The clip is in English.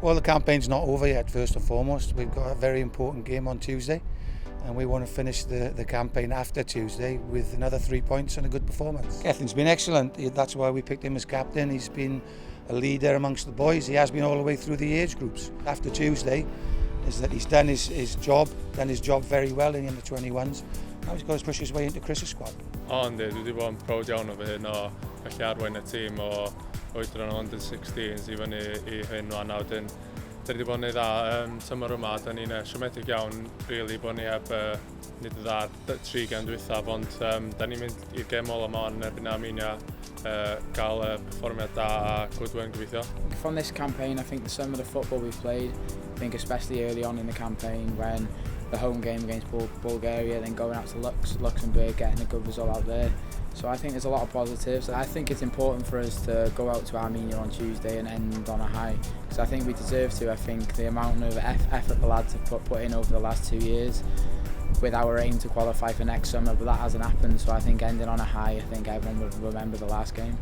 Well, the campaign's not over yet, first and foremost. We've got a very important game on Tuesday, and we want to finish the campaign after Tuesday with another 3 points and a good performance. Gethin's been excellent. That's why we picked him as captain. He's been a leader amongst the boys. He has been all the way through the age groups. After Tuesday, is that he's done his job very well in the 21s. Now he's got to push his way into Chris's squad. Yndi, dwi wedi bod yn proud iawn o fy hyn o gallu arwain y tîm o oedran o under-16s i fyny i hyn rwan. A wedyn, da ni wedi bod yn ei dda tymor yma. Da ni'n siomedig iawn rili bod ni heb nid y dda'r 3 gen dwythaf, ond da ni'n mynd i'r gêm ola yma yn erbyn Armenia, gael perfformiad da a good win gobeithio. From this campaign, I think some of the football we've played, I think especially early on in the campaign when the home game against Bulgaria, then going out to Luxembourg, getting a good result out there. So I think there's a lot of positives. I think it's important for us to go out to Armenia on Tuesday and end on a high, because I think we deserve to. I think the amount of effort the lads have put in over the last 2 years, with our aim to qualify for next summer, but that hasn't happened. So I think ending on a high, I think everyone will remember the last game.